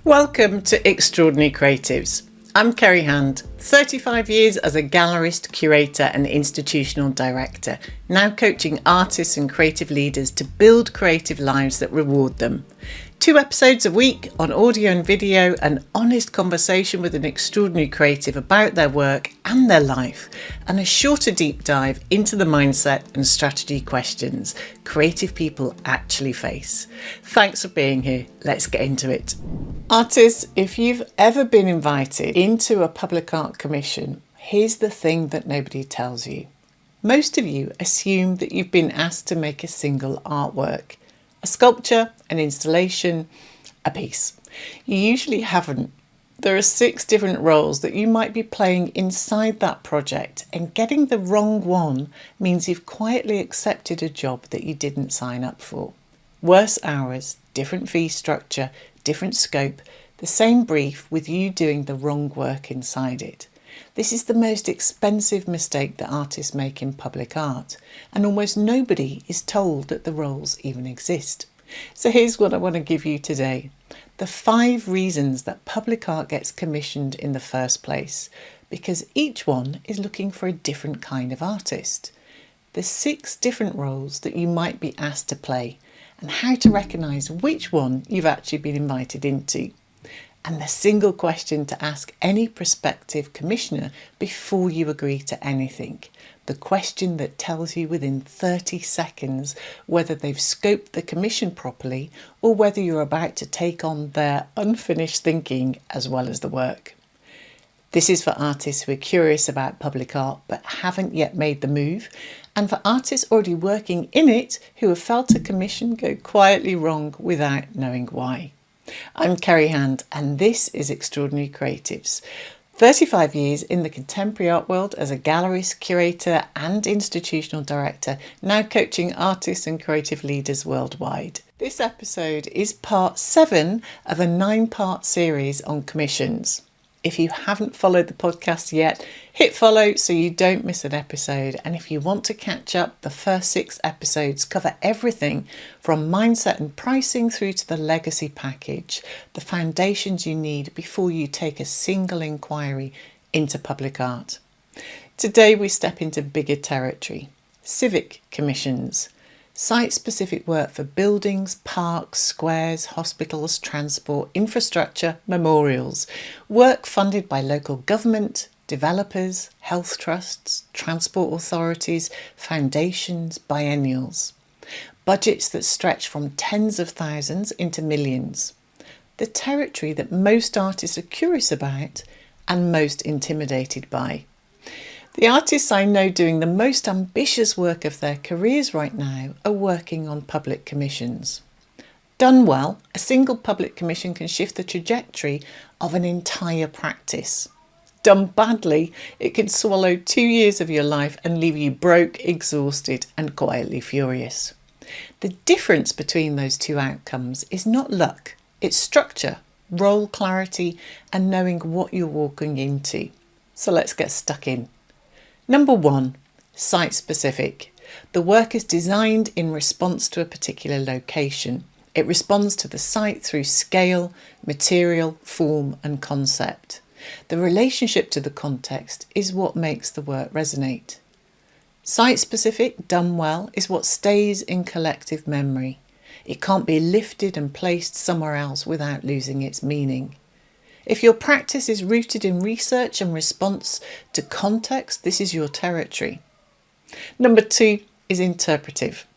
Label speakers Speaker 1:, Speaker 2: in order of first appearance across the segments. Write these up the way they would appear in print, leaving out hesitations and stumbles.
Speaker 1: Welcome to Extraordinary Creatives. I'm Kerry Hand, 35 years as a gallerist, curator and institutional director, now coaching artists and creative leaders to build creative lives that reward them. 2 episodes a week on audio and video, an honest conversation with an extraordinary creative about their work and their life, and a shorter deep dive into the mindset and strategy questions creative people actually face. Thanks for being here. Let's get into it. Artists, if you've ever been invited into a public art commission, here's the thing that nobody tells you. Most of you assume that you've been asked to make a single artwork. A sculpture, an installation, a piece. You usually haven't. There are 6 different roles that you might be playing inside that project, and getting the wrong one means you've quietly accepted a job that you didn't sign up for. Worse hours, different fee structure, different scope, the same brief with you doing the wrong work inside it. This is the most expensive mistake that artists make in public art, and almost nobody is told that the roles even exist. So here's what I want to give you today. The 5 reasons that public art gets commissioned in the first place, because each one is looking for a different kind of artist. The 6 different roles that you might be asked to play, and how to recognise which one you've actually been invited into. And the single question to ask any prospective commissioner before you agree to anything. The question that tells you within 30 seconds whether they've scoped the commission properly or whether you're about to take on their unfinished thinking as well as the work. This is for artists who are curious about public art but haven't yet made the move, and for artists already working in it who have felt a commission go quietly wrong without knowing why. I'm Kerry Hand, and this is Extraordinary Creatives. 35 years in the contemporary art world as a gallerist, curator and institutional director, now coaching artists and creative leaders worldwide. This episode is part 7 of a 9-part series on commissions. If you haven't followed the podcast yet, hit follow so you don't miss an episode. And if you want to catch up, the first 6 episodes cover everything from mindset and pricing through to the legacy package, the foundations you need before you take a single inquiry into public art. Today we step into bigger territory: civic commissions. Site-specific work for buildings, parks, squares, hospitals, transport, infrastructure, memorials. Work funded by local government, developers, health trusts, transport authorities, foundations, biennials. Budgets that stretch from tens of thousands into millions. The territory that most artists are curious about and most intimidated by. The artists I know doing the most ambitious work of their careers right now are working on public commissions. Done well, a single public commission can shift the trajectory of an entire practice. Done badly, it can swallow 2 years of your life and leave you broke, exhausted and quietly furious. The difference between those 2 outcomes is not luck, it's structure, role clarity and knowing what you're walking into. So let's get stuck in. Number 1, site-specific. The work is designed in response to a particular location. It responds to the site through scale, material, form and concept. The relationship to the context is what makes the work resonate. Site-specific, done well, is what stays in collective memory. It can't be lifted and placed somewhere else without losing its meaning. If your practice is rooted in research and response to context, this is your territory. Number 2 is interpretive.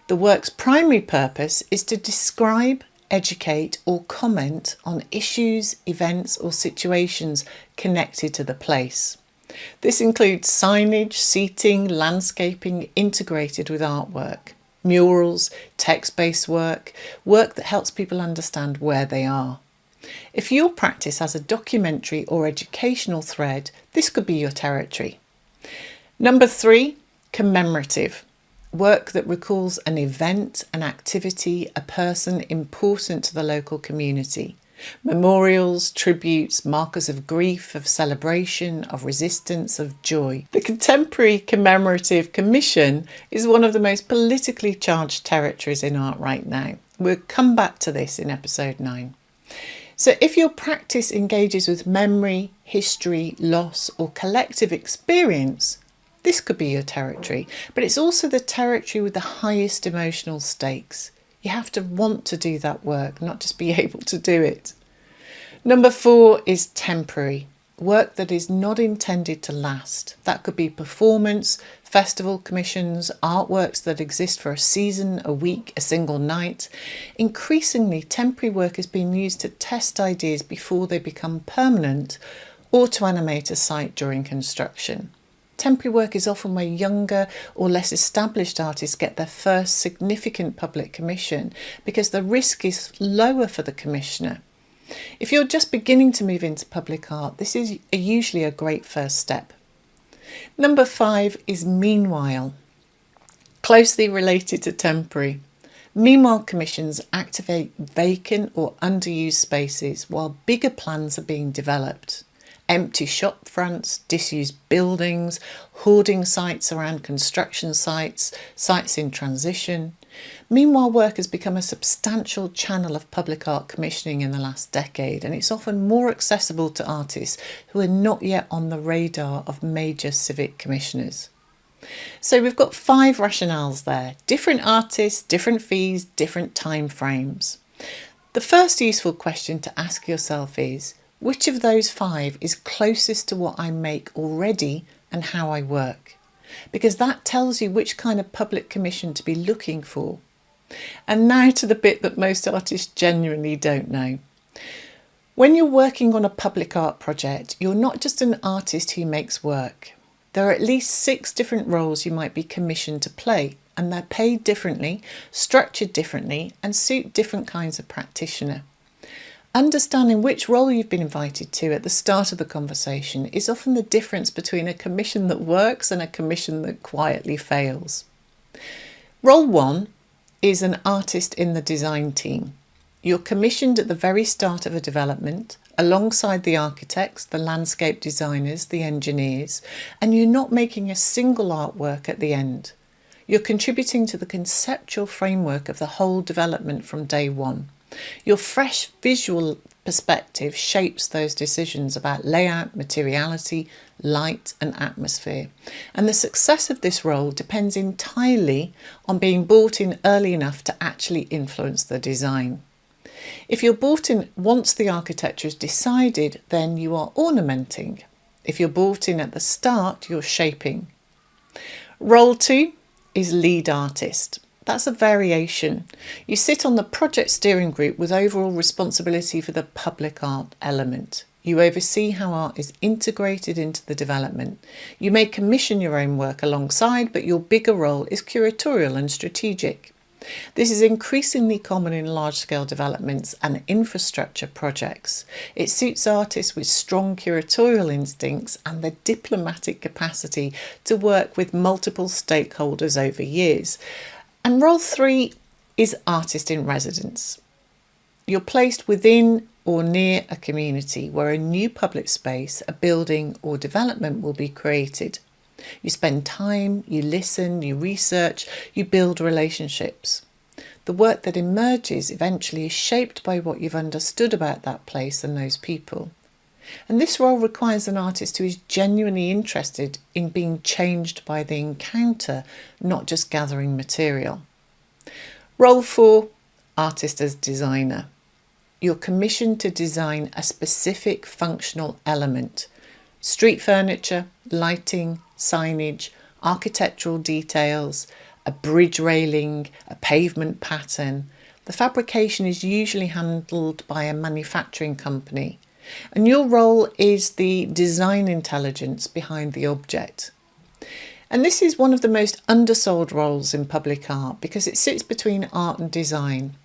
Speaker 1: The work's primary purpose is to describe, educate or comment on issues, events or situations connected to the place. This includes signage, seating, landscaping integrated with artwork, murals, text-based work, work that helps people understand where they are. If your practice has a documentary or educational thread, this could be your territory. Number 3, commemorative. Work that recalls an event, an activity, a person important to the local community. Memorials, tributes, markers of grief, of celebration, of resistance, of joy. The contemporary commemorative commission is one of the most politically charged territories in art right now. We'll come back to this in episode 9. So if your practice engages with memory, history, loss, or collective experience, this could be your territory, but it's also the territory with the highest emotional stakes. You have to want to do that work, not just be able to do it. Number 4 is temporary. Work that is not intended to last. That could be performance, festival commissions, artworks that exist for a season, a week, a single night. Increasingly, temporary work is being used to test ideas before they become permanent or to animate a site during construction. Temporary work is often where younger or less established artists get their first significant public commission because the risk is lower for the commissioner. If you're just beginning to move into public art, this is usually a great first step. Number 5 is meanwhile, closely related to temporary. Meanwhile commissions activate vacant or underused spaces while bigger plans are being developed. Empty shop fronts, disused buildings, hoarding sites around construction sites, sites in transition. Meanwhile work has become a substantial channel of public art commissioning in the last decade, and it's often more accessible to artists who are not yet on the radar of major civic commissioners. So we've got 5 rationales there. Different artists, different fees, different time frames. The first useful question to ask yourself is, which of those 5 is closest to what I make already and how I work? Because that tells you which kind of public commission to be looking for. And now to the bit that most artists genuinely don't know. When you're working on a public art project, you're not just an artist who makes work. There are at least 6 different roles you might be commissioned to play, and they're paid differently, structured differently, and suit different kinds of practitioner. Understanding which role you've been invited to at the start of the conversation is often the difference between a commission that works and a commission that quietly fails. Role 1 is an artist in the design team. You're commissioned at the very start of a development, alongside the architects, the landscape designers, the engineers, and you're not making a single artwork at the end. You're contributing to the conceptual framework of the whole development from day one. Your fresh visual perspective shapes those decisions about layout, materiality, light and atmosphere. And the success of this role depends entirely on being brought in early enough to actually influence the design. If you're brought in once the architecture is decided, then you are ornamenting. If you're brought in at the start, you're shaping. Role 2 is lead artist. That's a variation. You sit on the project steering group with overall responsibility for the public art element. You oversee how art is integrated into the development. You may commission your own work alongside, but your bigger role is curatorial and strategic. This is increasingly common in large-scale developments and infrastructure projects. It suits artists with strong curatorial instincts and the diplomatic capacity to work with multiple stakeholders over years. And role 3 is artist in residence. You're placed within or near a community where a new public space, a building or development will be created. You spend time, you listen, you research, you build relationships. The work that emerges eventually is shaped by what you've understood about that place and those people. And this role requires an artist who is genuinely interested in being changed by the encounter, not just gathering material. Role 4, artist as designer. You're commissioned to design a specific functional element. Street furniture, lighting, signage, architectural details, a bridge railing, a pavement pattern. The fabrication is usually handled by a manufacturing company. And your role is the design intelligence behind the object. And this is one of the most undersold roles in public art because it sits between art and design.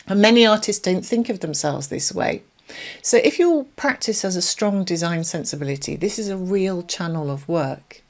Speaker 1: And many artists don't think of themselves this way. So if your practice has a strong design sensibility, this is a real channel of work.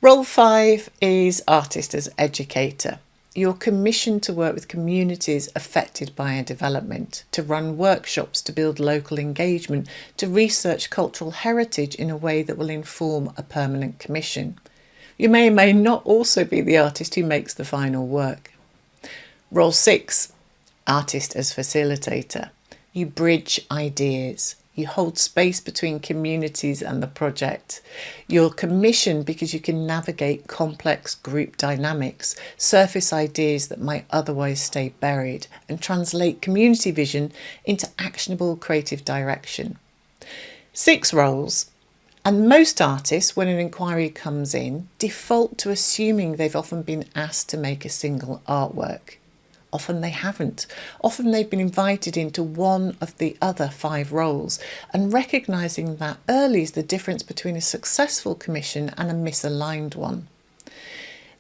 Speaker 1: Role 5 is artist as educator. You're commissioned to work with communities affected by a development, to run workshops, to build local engagement, to research cultural heritage in a way that will inform a permanent commission. You may or may not also be the artist who makes the final work. Role 6, artist as facilitator. You bridge ideas. You hold space between communities and the project. You're commissioned because you can navigate complex group dynamics, surface ideas that might otherwise stay buried, and translate community vision into actionable creative direction. 6 roles. And most artists, when an inquiry comes in, default to assuming they've often been asked to make a single artwork. Often they haven't. Often they've been invited into one of the other 5 roles, and recognising that early is the difference between a successful commission and a misaligned one.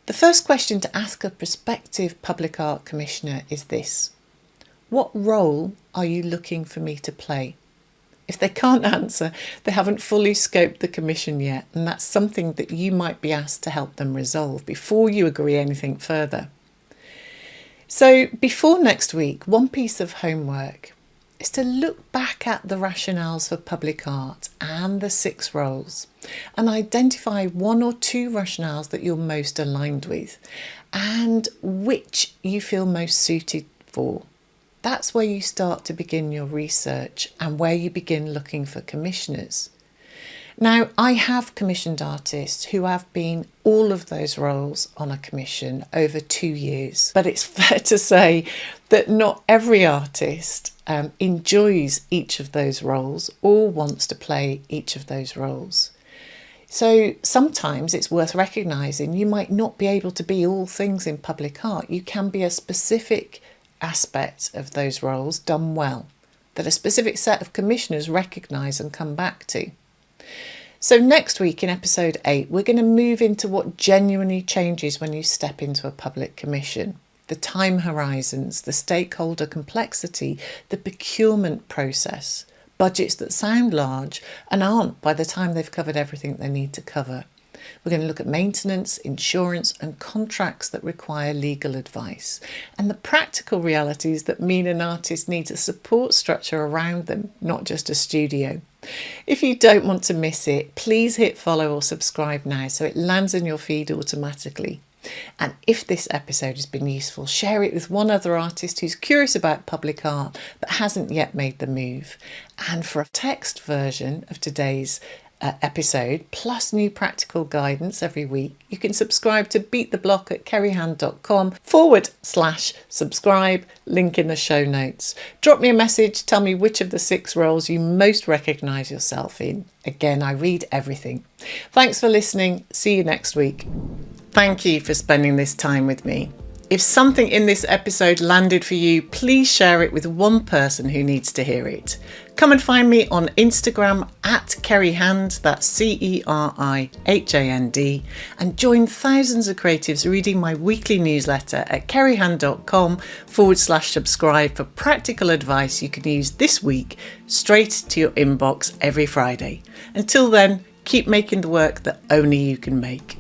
Speaker 1: The first question to ask a prospective public art commissioner is this: what role are you looking for me to play? If they can't answer, they haven't fully scoped the commission yet, and that's something that you might be asked to help them resolve before you agree anything further. So before next week, one piece of homework is to look back at the rationales for public art and the 6 roles and identify 1 or 2 rationales that you're most aligned with and which you feel most suited for. That's where you start to begin your research and where you begin looking for commissioners. Now, I have commissioned artists who have been all of those roles on a commission over 2 years, but it's fair to say that not every artist enjoys each of those roles or wants to play each of those roles. So sometimes it's worth recognising you might not be able to be all things in public art. You can be a specific aspect of those roles done well, that a specific set of commissioners recognise and come back to. So next week in episode 8, we're going to move into what genuinely changes when you step into a public commission. The time horizons, the stakeholder complexity, the procurement process, budgets that sound large and aren't by the time they've covered everything they need to cover. We're going to look at maintenance, insurance and contracts that require legal advice, and the practical realities that mean an artist needs a support structure around them, not just a studio. If you don't want to miss it, please hit follow or subscribe now so it lands in your feed automatically. And if this episode has been useful, share it with one other artist who's curious about public art but hasn't yet made the move. And for a text version of today's episode, plus new practical guidance every week, you can subscribe to Beat the Block at kerryhand.com/subscribe, link in the show notes. Drop me a message, tell me which of the 6 roles you most recognise yourself in. Again, I read everything. Thanks for listening. See you next week. Thank you for spending this time with me. If something in this episode landed for you, please share it with one person who needs to hear it. Come and find me on Instagram at kerryhand, that's CERIHAND, and join thousands of creatives reading my weekly newsletter at kerryhand.com/subscribe for practical advice you can use this week straight to your inbox every Friday. Until then, keep making the work that only you can make.